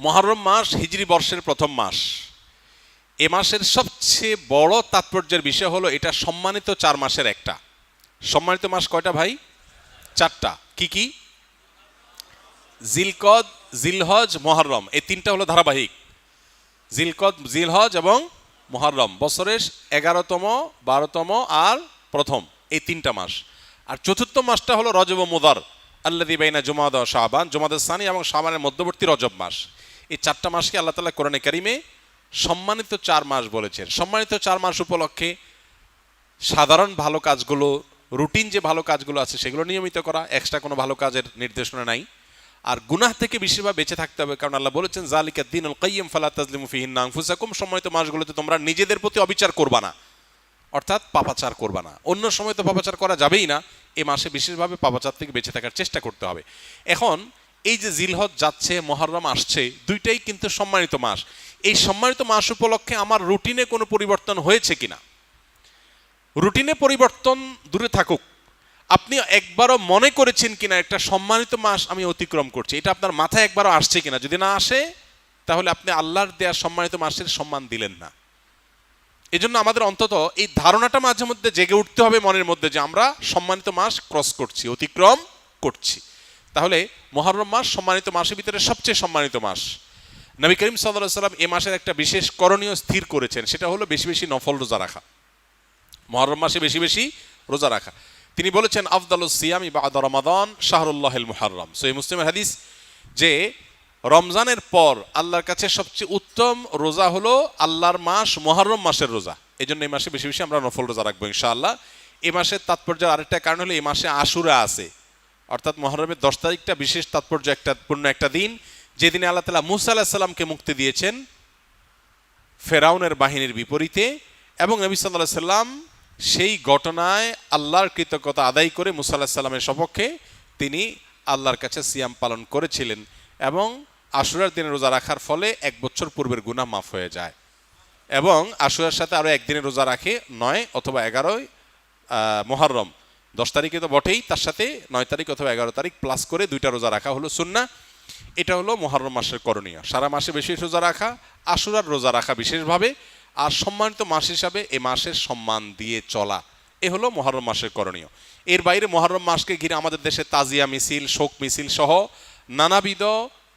মুহররম মাস হিজরি বর্ষের প্রথম মাস। এ মাসের সবচেয়ে বড় তাৎপর্যের বিষয় হলো এটা সম্মানিত 4 মাসের একটা। সম্মানিত মাস কয়টা ভাই? 4টা। কি কি? জিলকদ, জিলহজ, মুহররম, এই 3টা হলো ধারাবাহিক। জিলকদ, জিলহজ এবং মুহররম বছরের 11তম, 12তম আর প্রথম, এই 3টা মাস। আর চতুর্থ মাসটা হলো রজব ও মুদার, আল্লাযী বাইনা জুমাদা ও শাবান, জুমাদাস সানি এবং শাবানের মধ্যবর্তী রজব মাস। এই 4টা মাসকে আল্লাহ তাআলা কোরআনে কারিমে সম্মানিত 4 মাস বলেছেন। সম্মানিত 4 মাস উপলক্ষে সাধারণ ভালো কাজগুলো, রুটিন যে ভালো কাজগুলো আছে সেগুলো নিয়মিত করা, এক্সট্রা কোনো ভালো কাজের নির্দেশনা নাই। আর গুনাহ থেকে বেশিরভাগ বেঁচে থাকতে হবে, কারণ আল্লাহ বলেছেন যালিকা দ্বীনুল কাইয়্যিম ফালা তাজলিমু ফিহিন্না আনফুসাকুম। সম্মানিত মাসগুলোতে তোমরা নিজেদের প্রতি অবিচার করবা না, অর্থাৎ পাপাচার করবা না। অন্য সময় তো পাপাচার করা যাবেই না, এই মাসে বিশেষভাবে পাপাচার থেকে বেঁচে থাকার চেষ্টা করতে হবে। এখন এই যে জিলহজ যাচ্ছে, মুহররম আসছে, দুইটাই কিন্তু সম্মানিত মাস। এই সম্মানিত মাস উপলক্ষে আমার রুটিনে কোনো পরিবর্তন হয়েছে কিনা? রুটিনে পরিবর্তন দূরে থাকুক, আপনি একবারও মনে করেছেন কিনা একটা সম্মানিত মাস আমি অতিক্রম করছি? এটা আপনার মাথায় একবারও আসছে কিনা? যদি না আসে তাহলে আপনি আল্লাহর দেয়া সম্মানিত মাসের সম্মান দিলেন না। এজন্য আমাদের অন্তত এই ধারণাটা মাঝে মধ্যে জেগে উঠতে হবে মনের মধ্যে যে আমরা সম্মানিত মাস ক্রস করছি, অতিক্রম করছি। তাহলে মুহররম মাস সম্মানিত মাসের ভিতরে সবচেয়ে সম্মানিত মাস। নবী করিম সাল্লাল্লাহু আলাইহি ওয়াসাল্লাম এই মাসের একটা বিশেষ করণীয় স্থির করেছেন, সেটা হলো বেশি বেশি নফল রোজা রাখা। মুহররম মাসে বেশি বেশি রোজা রাখা। তিনি বলেছেন আফদালুস সিয়ামি বা'দা রমাদান শাহরুল্লাহিল মুহররম। সহিহ মুসলিমের হাদিস যে রমজানের পর আল্লাহর কাছে সবচেয়ে উত্তম রোজা হলো আল্লাহর মাস মুহররম মাসের রোজা। এই জন্য এই মাসে বেশি বেশি আমরা নফল রোজা রাখবো ইনশাআল্লাহ। এই মাসের তাৎপর্যের আরেকটা কারণ হলো এই মাসে আশুরা আছে, অর্থাৎ মুহররমের 10 তারিখটা বিশেষ তাৎপর্য পূর্ণ একটা দিন, যেদিনে আল্লাহ তাআলা মূসা আলাইহিস সালামকে মুক্তি দিয়েছেন ফেরাউনের বাহিনীর বিপরীতে, এবং নবী সাল্লাল্লাহু আলাইহি সাল্লাম সেই ঘটনায় আল্লাহর কৃতজ্ঞতা আদায় করে মূসা আলাইহিস সালামের সপক্ষে তিনি আল্লাহর কাছে সিয়াম পালন করেছিলেন, এবং আশুরার দিনে রোজা রাখার ফলে 1 বছর পূর্বের গুনাহ মাফ হয়ে যায়। এবং আশুরার সাথে আরও একদিনে রোজা রাখে 9 অথবা 11 মুহররম, 10 তারিখে তো বটেই, তার সাথে 9 তারিখ অথবা 11 তারিখ প্লাস করে 2টা রোজা রাখা হলো সুন্নাহ। এটা হলো মুহররম মাসের করণীয়, সারা মাসে বেশি রোজা রাখা, আশুরার রোজা রাখা বিশেষভাবে, আর সম্মানিত মাস হিসাবে এ মাসের সম্মান দিয়ে চলা, এ হলো মুহররম মাসের করণীয়। এর বাইরে মুহররম মাসকে ঘিরে আমাদের দেশে তাজিয়া মিছিল, শোক মিছিল সহ নানাবিধ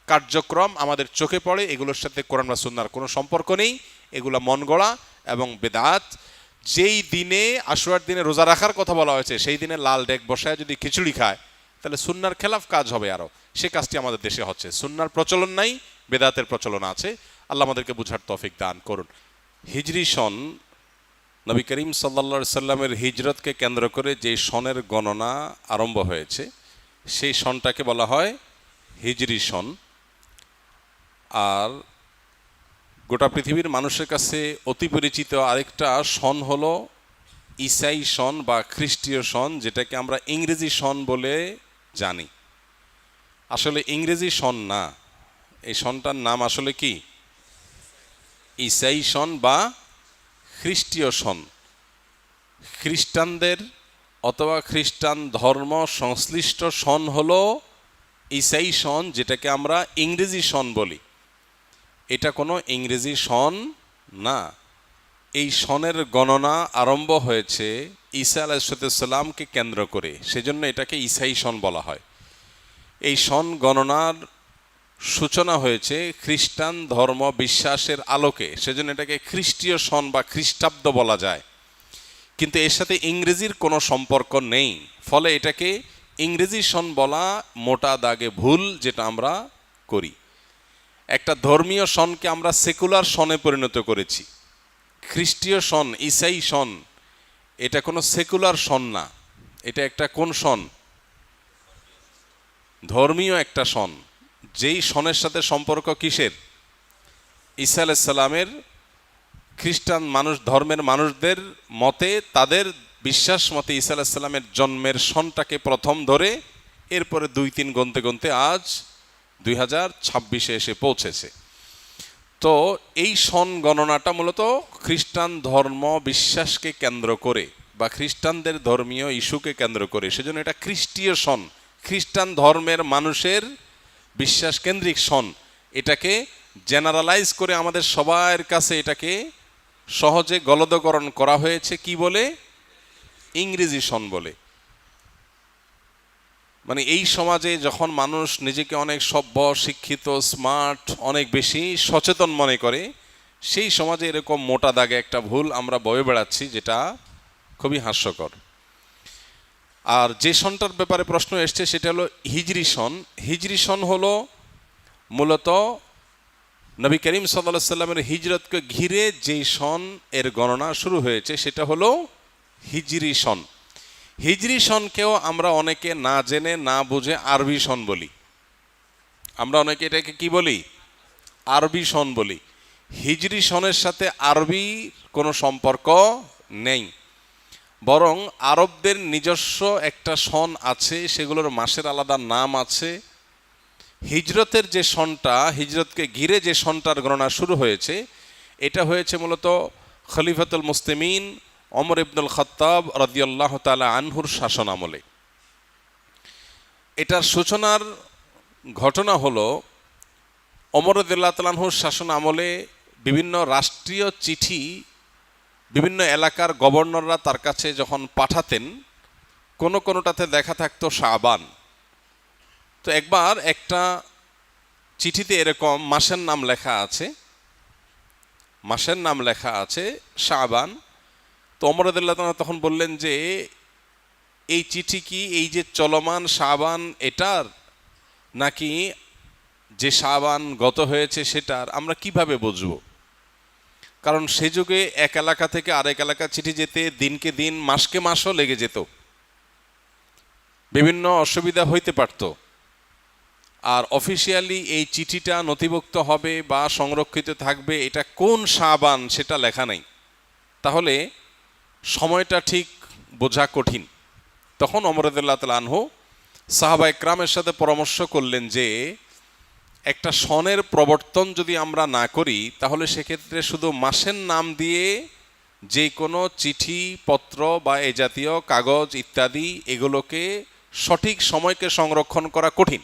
কার্যক্রম আমাদের চোখে পড়ে। এগুলোর সাথে কোরআন বা সুন্নাহর কোনো সম্পর্ক নেই, এগুলো মন গড়া এবং বেদাত। যেই দিনে আশুরার দিনে রোজা রাখার কথা বলা হয়েছে সেই দিনে লাল ডেক বসায় যদি খিচুড়ি খায় তাহলে সুন্নাহর খেলাফ কাজ হবে আরও, সে কাজটি আমাদের দেশে হচ্ছে। সুন্নাহর প্রচলন নাই, বেদাতের প্রচলন আছে। আল্লাহ আমাদেরকে বুঝার তৌফিক দান করুন। হিজরি সন, নবী করিম সাল্লাল্লাহু আলাইহি সাল্লামের হিজরতকে কেন্দ্র করে যে সনের গণনা আরম্ভ হয়েছে সেই সনটাকে বলা হয় হিজরি সন। আর গোটা পৃথিবীর মানুষের কাছে অতি পরিচিত আরেকটা সন হলো ঈসাই সন বা খ্রিস্টীয় সন, যেটাকে আমরা ইংরেজি সন বলে জানি। আসলে ইংরেজি সন না, এই সনটার নাম আসলে কি? ঈসাই সন বা খ্রিস্টীয় সন। খ্রিস্টানদের অথবা খ্রিস্টান ধর্ম সংশ্লিষ্ট সন হলো ঈসাই সন, যেটাকে আমরা ইংরেজি সন বলি। এটা কোনো ইংরেজি সন না। এই সনের গণনা আরম্ভ হয়েছে ঈসা আলাইহিস সালামকে কেন্দ্র করে, সেজন্য এটাকে ঈসাই সন বলা হয়। এই সন গণনার সূচনা হয়েছে খ্রিস্টান ধর্ম বিশ্বাসের আলোকে, সেজন্য এটাকে খ্রিস্টীয় সন বা খ্রিস্টাব্দ বলা যায়। কিন্তু এর সাথে ইংরেজির কোনো সম্পর্ক নেই, ফলে এটাকে ইংরেজি সন বলা মোটা দাগে ভুল, যেটা আমরা করি। একটা ধর্মীয় সনকে আমরা সেকুলার সনে পরিণত করেছি। খ্রিস্টীয় সন, ঈসাই সন, এটা কোনো সেকুলার সন না, এটা একটা কোন সন? ধর্মীয় একটা সন। যেই সনের সাথে সম্পর্ক কিসের? ঈসা আলাইহিস সালামের। খ্রিস্টান মানুষ ধর্মের মানুষদের মতে, তাদের বিশ্বাস মতে ঈসা আলাইহিস সালামের জন্মের সনটাকে প্রথম ধরে এরপরে 2-3 গুনতে গুনতে আজ 2026 এসে পৌঁছেছে। তো এই সন গণনাটা মূলত খ্রিস্টান ধর্ম বিশ্বাসকে কেন্দ্র করে বা খ্রিস্টানদের ধর্মীয় ইস্যুকে কেন্দ্র করে, সেজন্য এটা খ্রিস্টীয় সন, খ্রিস্টান ধর্মের মানুষের বিশ্বাস কেন্দ্রিক সন। এটাকে জেনারেলাইজ করে আমাদের সবার কাছে এটাকে সহজে গলদকরণ করা হয়েছে কি বলে? ইংরেজি সন বলে। মানে এই সমাজে যখন মানুষ নিজেকে অনেক সভ্য, শিক্ষিত, স্মার্ট, অনেক বেশি সচেতন মনে করে, সেই সমাজে এরকম মোটা দাগে একটা ভুল আমরা বয়ে বেড়াচ্ছি, যেটা খুবই হাস্যকর। আর যে সনটার ব্যাপারে প্রশ্ন এসছে সেটা হলো হিজরি সন। হিজরি সন হলো মূলত নবী করিম সাল্লাল্লাহু আলাইহি সাল্লামের হিজরতকে ঘিরে যেই সন এর গণনা শুরু হয়েছে সেটা হলো হিজরি সন। হিজরি সনকেও আমরা অনেকে না জেনে না বুঝে আরবি সন বলি। আমরা অনেকে এটাকে কি বলি? আরবি সন বলি। হিজরি সনের সাথে আরবি কোনো সম্পর্ক নেই, বরং আরবদের নিজস্ব একটা সন আছে, সেগুলোর মাসের আলাদা নাম আছে। হিজরতের যে সনটা, হিজরতকে ঘিরে যে সনটার গণনা শুরু হয়েছে, এটা হয়েছে মূলত খলিফাতুল মুসলিমিন ওমর ইবনুল খাত্তাব রাদিয়াল্লাহু তাআলা আনহুর শাসন আমলে। এটার সূচনার ঘটনা হলো ওমর রাদিয়াল্লাহু তাআলা আনহুর শাসন আমলে বিভিন্ন রাষ্ট্রীয় চিঠি বিভিন্ন এলাকার গভর্নররা তার কাছে যখন পাঠাতেন, কোনোটাতে দেখা থাকতো শাবান। তো একবার একটা চিঠিতে এরকম মাসের নাম লেখা আছে, মাসের নাম লেখা আছে শাবান। তো ওমর রাদিয়াল্লাহু তাআলা তখন বললেন যে এই চিঠি কি এই যে চলমান শাবান এটার, নাকি যে শাবান গত হয়েছে সেটার? আমরা কিভাবে বুঝবো? কারণ সে যুগে এক এলাকা থেকে আরেক এলাকা চিঠি যেতে দিনকে দিন মাসকে মাসও লেগে যেত, বিভিন্ন অসুবিধা হইতে পারত। আর অফিসিয়ালি এই চিঠিটা নথিভুক্ত হবে বা সংরক্ষিত থাকবে এটা কোন শাবান সেটা লেখা নেই, তাহলে সময়টা ঠিক বোঝা কঠিন। তখন ওমর রাদিয়াল্লাহু তাআলা আনহু সাহাবায়ে কেরামের সাথে পরামর্শ করলেন যে একটা সনের প্রবর্তন যদি আমরা না করি, তাহলে সেক্ষেত্রে শুধু মাসের নাম দিয়ে যে কোনো চিঠি পত্র বা এই জাতীয় কাগজ ইত্যাদি এগুলোকে সঠিক সময়কে সংরক্ষণ করা কঠিন।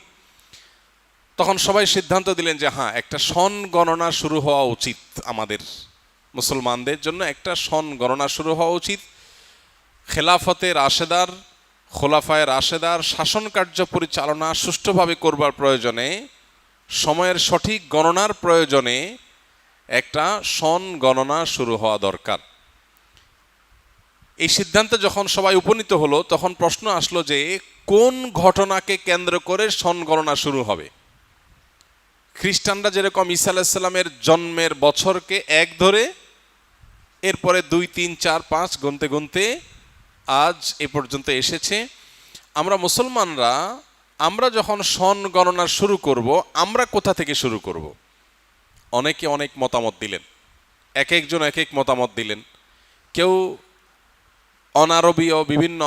তখন সবাই সিদ্ধান্ত দিলেন যে হ্যাঁ, একটা সন গণনা শুরু হওয়া উচিত, আমাদের মুসলমানদের জন্য একটা সন গণনা শুরু হওয়া উচিত। খেলাফতে রাশেদার, খোলাফায়ে রাশেদার শাসন কার্য পরিচালনা সুষ্ঠুভাবে করবার প্রয়োজনে, সময়ের সঠিক গণনার প্রয়োজনে একটা সন গণনা শুরু হওয়া দরকার। এই সিদ্ধান্তে যখন সবাই উপনীত হলো, তখন প্রশ্ন আসলো যে কোন ঘটনাকে কেন্দ্র করে সন গণনা শুরু হবে। খ্রিস্টানরা যেরকম ঈসা আলাইহিস সালামের জন্মের বছরকে এক ধরে, এরপরে 2, 3, 4, 5 গুনতে গুনতে আজ এ পর্যন্ত এসেছে। আমরা মুসলমানরা আমরা যখন সন গণনা শুরু করব, আমরা কোথা থেকে শুরু করব? অনেকে অনেক মতামত দিলেন, এক একজন এক এক মতামত দিলেন। কেউ অনারবীয় বিভিন্ন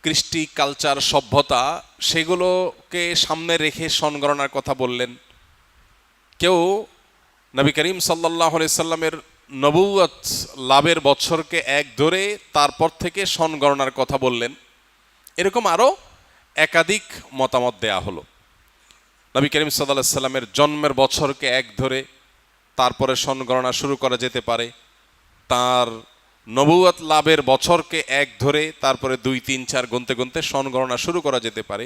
কৃষ্টি, কালচার, সভ্যতা সেগুলোকে সামনে রেখে সন গণনার কথা বললেন। কেউ নবী করিম সাল্লাল্লাহু আলাইহি সাল্লামের নবুয়ত লাভের বছরকে এক ধরে তারপর থেকে সন গণনার কথা বললেন। এরকম আরও একাধিক মতামত দেয়া হলো। নবী করিম সাল্লাল্লাহু আলাইহি সাল্লামের জন্মের বছরকে এক ধরে তারপরে সন গণনা শুরু করা যেতে পারে, তার নবুয়ত লাভের বছরকে এক ধরে তারপরে 2, 3, 4 গুনতে গুনতে সন গণনা শুরু করা যেতে পারে।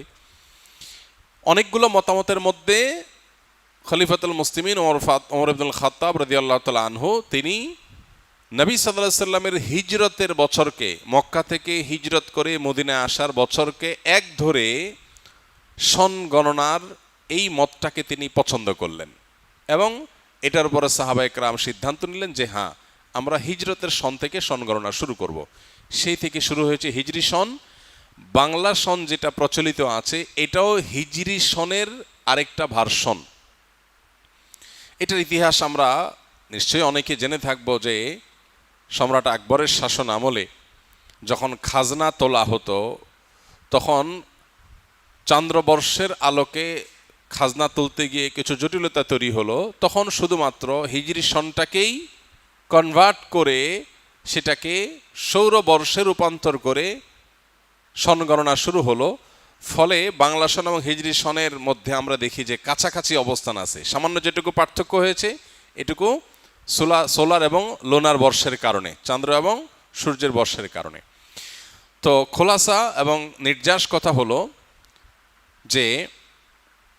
অনেকগুলো মতামতের মধ্যে খলিফাতুল মুসলিমিন ওমর ইবনুল খাত্তাব রাদিয়াল্লাহু তাআলা আনহু তিনি নবী সাল্লাল্লাহু আলাইহি সাল্লামের হিজরতের বছরকে, মক্কা থেকে হিজরত করে মদিনায় আসার বছরকে এক ধরে সন গণনার এই মতটাকে তিনি পছন্দ করলেন এবং এটার উপরে সাহাবায়ে কেরাম সিদ্ধান্ত নিলেন যে হ্যাঁ, আমরা হিজরতের সন থেকে সন গণনা শুরু করব। সেই থেকে শুরু হয়েছে হিজরি সন। বাংলা সন যেটা প্রচলিত আছে এটাও হিজরি সনের আরেকটা ভার্সন। এটার ইতিহাস আমরা নিশ্চয়ই অনেকে জেনে থাকবো যে সম্রাট আকবরের শাসন আমলে যখন খাজনা তোলা হতো, তখন চান্দ্রবর্ষের আলোকে খাজনা তুলতে গিয়ে কিছু জটিলতা তৈরি হলো। তখন শুধুমাত্র হিজরি সনটাকেই কনভার্ট করে সেটাকে সৌরবর্ষে রূপান্তর করে সন গণনা শুরু হলো। ফলে বাংলা সন এবং হিজরি সনের মধ্যে আমরা দেখি যে কাছাকাছি অবস্থান আছে। সামান্য যেটুকু পার্থক্য হয়েছে এটুকু সোলার এবং লোনার বর্ষের কারণে, চন্দ্র এবং সূর্যের বর্ষের কারণে। তো খোলাসা এবং নির্যাস কথা হলো যে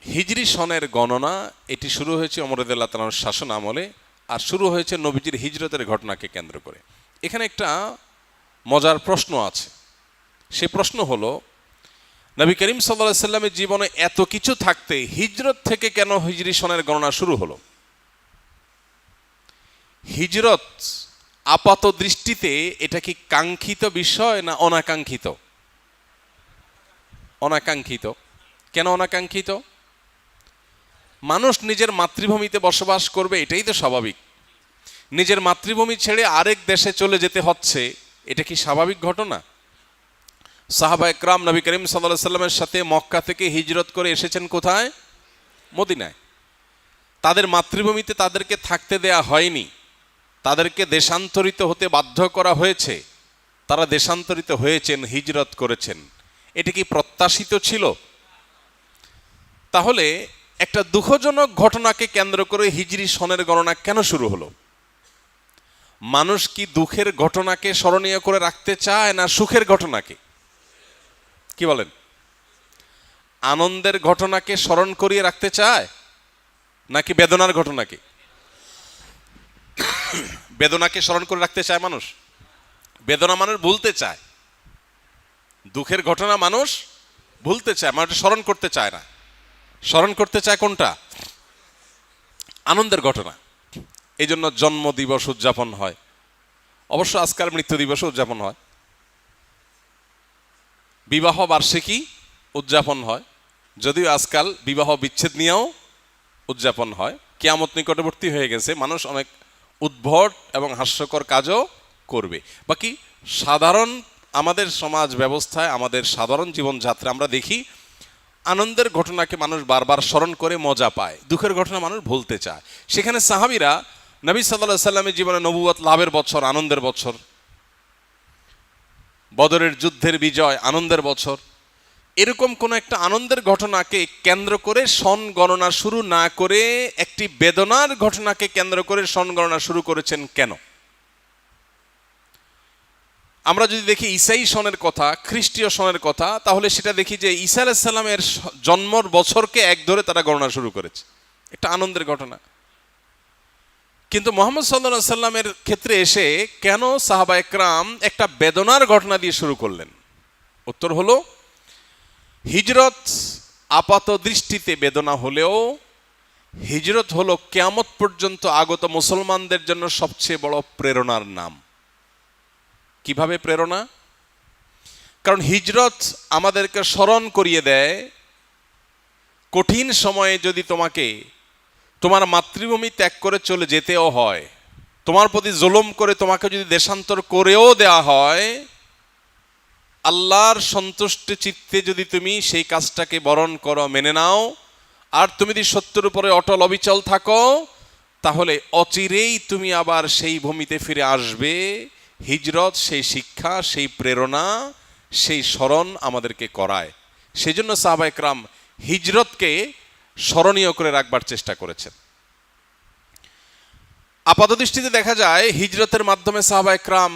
হিজরি সনের গণনা এটি শুরু হয়েছে ওমর রাদিয়াল্লাহু তাআলার শাসন আমলে, আর শুরু হয়েছে নবীজির হিজরতের ঘটনাকে কেন্দ্র করে। এখানে একটা মজার প্রশ্ন আছে। সেই প্রশ্ন হলো, নবী করিম সাল্লাল্লাহু আলাইহি সাল্লামের জীবনে এত কিছু থাকতে হিজরত থেকে কেন হিজরি সনের গণনা শুরু হলো? হিজরত আপাত দৃষ্টিতে এটা কি কাঙ্ক্ষিত বিষয় না অনাকাঙ্ক্ষিত? অনাকাঙ্ক্ষিত। কেন অনাকাঙ্ক্ষিত? মানুষ নিজের মাতৃভূমিতে বসবাস করবে, এটাই তো স্বাভাবিক। নিজের মাতৃভূমি ছেড়ে আরেক দেশে চলে যেতে হচ্ছে, এটা কি স্বাভাবিক ঘটনা? সাহাবা একরাম নবী করিম সাল্লাল্লাহু আলাইহি সাল্লামের সাথে মক্কা থেকে হিজরত করে এসেছেন কোথায়? মদিনায়। তাদের মাতৃভূমিতে তাদেরকে থাকতে দেয়া হয়নি, তাদেরকে দেশান্তরিত হতে বাধ্য করা হয়েছে। তারা দেশান্তরিত হয়েছেন, হিজরত করেছেন। এটা কি প্রত্যাশিত ছিল? তাহলে একটা দুঃখজনক ঘটনাকে কেন্দ্র করে হিজরি সনের গণনা কেন শুরু হলো? মানুষ কি দুঃখের ঘটনাকে স্মরণীয় করে রাখতে চায় না সুখের ঘটনাকে? কি বলেন? আনন্দের ঘটনাকে স্মরণ করিয়ে রাখতে চায় নাকি বেদনার ঘটনাকে? বেদনাকে স্মরণ করে রাখতে চায় মানুষ। বেদনা মানুষ ভুলতে চায়, দুঃখের ঘটনা মানুষ ভুলতে চায়, মানুষ স্মরণ করতে চায় না। স্মরণ করতে চায় কোনটা? আনন্দের ঘটনা। এই জন্য জন্ম দিবস উদযাপন হয়, অবশ্য আজকাল মৃত্যু দিবস উদযাপন হয়, বিবাহ বার্ষিকী উদযাপন হয়, যদিও আজকাল বিবাহ বিচ্ছেদ নিয়েও উদযাপন হয়। কিয়ামত নিকটবর্তী হয়ে গেছে, মানুষ অনেক উদ্ভট এবং হাস্যকর কাজও করবে। বাকি সাধারণ আমাদের সমাজ ব্যবস্থায়, আমাদের সাধারণ জীবনযাত্রা আমরা দেখি আনন্দের ঘটনাকে মানুষ বারবার স্মরণ করে মজা পায়, দুঃখের ঘটনা মানুষ ভুলতে চায়। সেখানে সাহাবীরা নবী সাল্লাল্লাহু আলাইহি সাল্লামের জীবনে নবুয়ত লাভের বছর, আনন্দের বছর, বদরের যুদ্ধের বিজয়, আনন্দের বছর, এরকম কোন একটা আনন্দের ঘটনাকে কেন্দ্র করে সন গণনা শুরু না করে একটি বেদনার ঘটনাকে কেন্দ্র করে সন গণনা শুরু করেছেন কেন? আমরা যদি দেখি ঈসাই সনের কথা, খ্রিস্টীয় সনের কথা, তাহলে সেটা দেখি যে ঈসা আলাইহিস সালামের জন্মর বছরকে এক ধরে তারা গণনা শুরু করেছে, একটা আনন্দের ঘটনা। কিন্তু মুহাম্মদ সাল্লাল্লাহু আলাইহি সাল্লামের ক্ষেত্রে এসে কেন সাহাবা একরাম একটা বেদনার ঘটনা দিয়ে শুরু করলেন? উত্তর হলো, হিজরত আপাত দৃষ্টিতে বেদনা হলেও হিজরত হলো কিয়ামত পর্যন্ত আগত মুসলমানদের জন্য সবচেয়ে বড় প্রেরণার নাম। কিভাবে প্রেরণা? কারণ হিজরত আমাদেরকে স্মরণ করিয়ে দেয়, কঠিন সময়ে যদি তোমাকে তোমার মাতৃভূমি ত্যাগ করে চলে যেতেও হয়, তোমার প্রতি জুলুম করে তোমাকে যদি দেশান্তর করেও দেওয়া হয়, আল্লাহর সন্তুষ্টি চিত্তে যদি তুমি সেই কাজটাকে বরণ করো, মেনে নাও, আর তুমি যদি সত্যের উপরে অটল অবিচল থাকো, তাহলে অচিরেই তুমি আবার সেই ভূমিতে ফিরে আসবে। হিজরত সেই শিক্ষা, সেই প্রেরণা, সেই স্মরণ আমাদেরকে করায়। সেই জন্য সাহাবা একরাম হিজরতকে স্মরণীয় করে রাখবার চেষ্টা করেছেন। আপাতদৃষ্টিতে দেখা যায় হিজরতের মাধ্যমে সাহাবা একরাম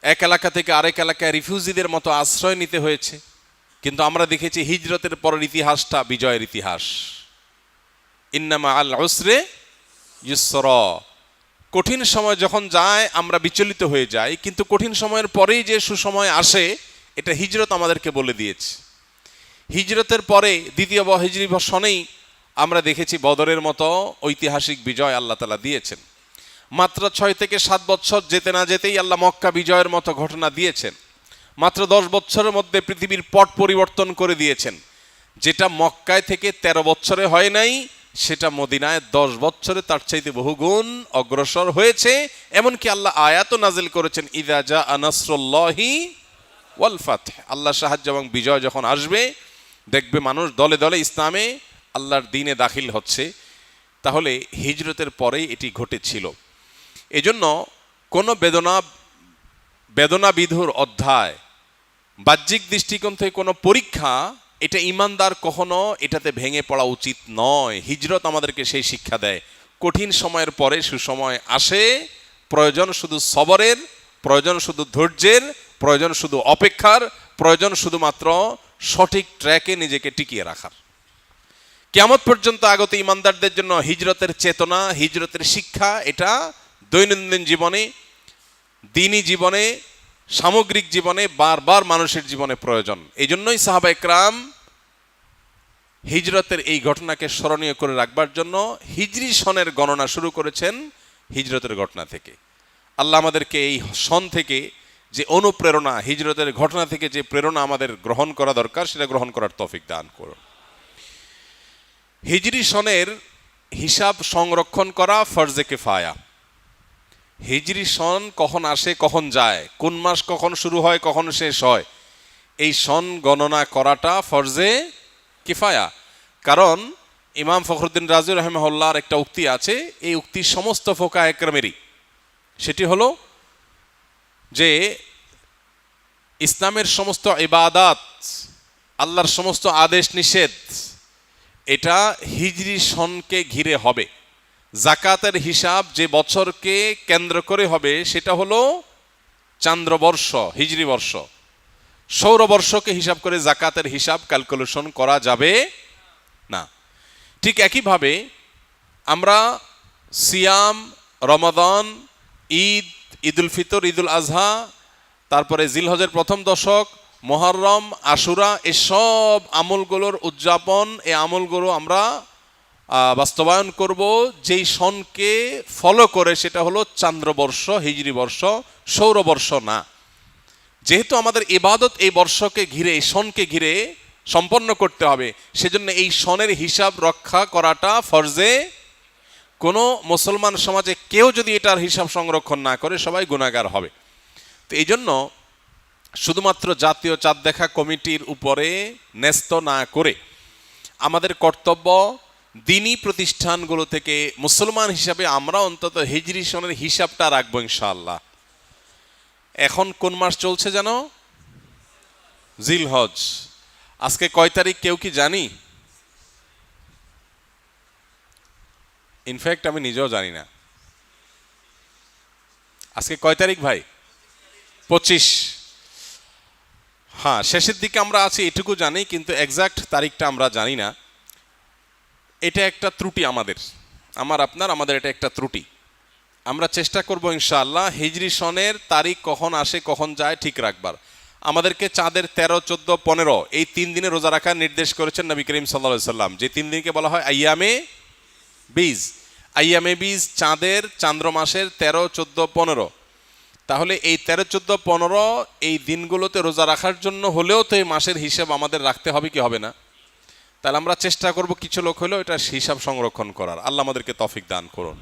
এক এলাকা থেকে আরেক এলাকায় রিফিউজিদের মতো আশ্রয় নিতে হয়েছে, কিন্তু আমরা দেখেছি হিজরতের পরের ইতিহাসটা বিজয়ের ইতিহাস। ইন্নামা আল উসরে ইউসরা। কঠিন সময় যখন যায় আমরা বিচলিত হয়ে যাই, কিন্তু কঠিন সময়ের পরেই যে সুসময় আসে এটা হিজরত আমাদেরকে বলে দিয়েছে। হিজরতের পরে দ্বিতীয় হিজরি সনেই আমরা দেখেছি বদরের মতো ঐতিহাসিক বিজয় আল্লাহ তাআলা দিয়েছেন। মাত্র 6 থেকে 7 বছর যেতে না যেতেই আল্লাহ মক্কা বিজয়ের মতো ঘটনা দিয়েছেন। মাত্র 10 বছরের মধ্যে পৃথিবীর পট পরিবর্তন করে দিয়েছেন। যেটা মক্কায় থেকে 13 বছরে হয় নাই, সেটা মদিনায় 10 বছরে তার চাইতে বহুগুণ অগ্রসর হয়েছে। এমনকি আল্লাহ আয়াতও নাজিল করেছেন, ইযা জাআ নাসরুল্লাহি ওয়াল ফাতহ। আল্লাহর সাহায্য এবং বিজয় যখন আসবে, দেখবে মানুষ দলে দলে ইসলামে আল্লাহর দ্বীনে দাখিল হচ্ছে। তাহলে হিজরতের পরেই এটি ঘটেছিল। এজন্য কোনো বেদনা বিধুর অধ্যায় বাহ্যিক দৃষ্টিকোণ থেকে কোনো পরীক্ষা, এটা ইমানদার কখনো এটাতে ভেঙে পড়া উচিত নয়। হিজরত আমাদেরকে সেই শিক্ষা দেয়। কঠিন সময়ের পরে সুসময় আসে, প্রয়োজন শুধু সবরের, প্রয়োজন শুধু ধৈর্যের, প্রয়োজন শুধু অপেক্ষার, প্রয়োজন শুধুমাত্র সঠিক ট্র্যাকে নিজেকে টিকিয়ে রাখার। কিয়ামত পর্যন্ত আগত ইমানদারদের জন্য হিজরতের চেতনা, হিজরতের শিক্ষা, এটা দৈনন্দিন জীবনে, দিনী জীবনে, সামগ্রিক জীবনে বারবার মানুষের জীবনে প্রয়োজন। এই জন্যই সাহাবা একরাম হিজরতের এই ঘটনাকে স্মরণীয় করে রাখবার জন্য হিজরি সনের গণনা শুরু করেছেন হিজরতের ঘটনা থেকে। আল্লাহ আমাদেরকে এই সন থেকে যে অনুপ্রেরণা, হিজরতের ঘটনা থেকে যে প্রেরণা আমাদের গ্রহণ করা দরকার, সেটা গ্রহণ করার তৌফিক দান করুন। হিজরি সনের হিসাব সংরক্ষণ করা ফরজে কিফায়া। হিজরি সন কখন আসে কখন যায়, কোন মাস কখন শুরু হয় কখন শেষ হয়, এই সন গণনা করাটা ফরজে কিফায়া। কারণ ইমাম ফখরুদ্দিন রাজি রাহিমাহুল্লাহর একটা উক্তি আছে, এই উক্তি সমস্ত ফোকায়ে একরামেরই। সেটি হলো যে ইসলামের সমস্ত ইবাদাত, আল্লাহর সমস্ত আদেশ নিষেধ, এটা হিজরি সনকে ঘিরে হবে। জাকাতের হিসাব যে বছরকে কেন্দ্র করে হবে সেটা হলো চান্দ্রবর্ষ, হিজরি বর্ষ। সৌরবর্ষকে হিসাব করে জাকাতের হিসাব ক্যালকুলেশন করা যাবে না। ঠিক একইভাবে আমরা সিয়াম, রমাদান, ঈদ, ঈদুল ফিতর, ঈদুল আজহা, তারপরে জিলহজের প্রথম দশক, মুহররম, আশুরা, এসব আমলগুলোর উদযাপন, এই আমলগুলো আমরা বাস্তবায়ন করব যেই সনকে ফলো করে, সেটা হলো চান্দ্রবর্ষ, হিজরি বর্ষ, সৌরবর্ষ না। যেহেতু আমাদের ইবাদত এই বর্ষকে ঘিরে, এই সনকে ঘিরে সম্পন্ন করতে হবে, সেজন্য এই সনের হিসাব রক্ষা করাটা ফরজে। কোনো মুসলমান সমাজে কেউ যদি এটার হিসাব সংরক্ষণ না করে সবাই গুনাহগার হবে। তো এই জন্য শুধুমাত্র জাতীয় চাঁদ দেখা কমিটির উপরে ন্যস্ত না করে আমাদের কর্তব্য দিনী প্রতিষ্ঠানগুলো থেকে মুসলমান হিসাবে আমরা অন্তত হিজরি সনের হিসাবটা রাখবো ইনশাআল্লাহ। এখন কোন মাস চলছে যেন? জিলহজ। আজকে কয় তারিখ কেউ কি জানি? ইনফ্যাক্ট আমি নিজেও জানি না। আজকে কয় তারিখ ভাই? 25। হ্যাঁ, শেষের দিকে আমরা আছি এটুকু জানি, কিন্তু এক্সাক্ট তারিখটা আমরা জানি না। এটা একটা ত্রুটি আমাদের এটা একটা ত্রুটি। আমরা চেষ্টা করব ইনশাআল্লাহ হিজরি সনের তারিখ কখন আসে কখন যায় ঠিক রাখবার। আমাদেরকে চাঁদের 13, 14, 15 এই 3 দিনে রোজা রাখার নির্দেশ করেছেন নবী করিম সাল্লাল্লাহু আলাইহি সাল্লাম, যে 3 দিনকে বলা হয় আইয়ামে বীজ। আইয়ামে বীজ চাঁদের, চান্দ্র মাসের 13, 14, 15। তাহলে এই 13, 14, 15 এই দিনগুলোতে রোজা রাখার জন্য হলেও তো এই মাসের হিসাব আমাদের রাখতে হবে কি হবে না? তাহলে আমরা চেষ্টা করব কিছু লোক হলেও এটা হিসাব সংরক্ষণ করার। আল্লাহ আমাদেরকে তৌফিক দান করুন।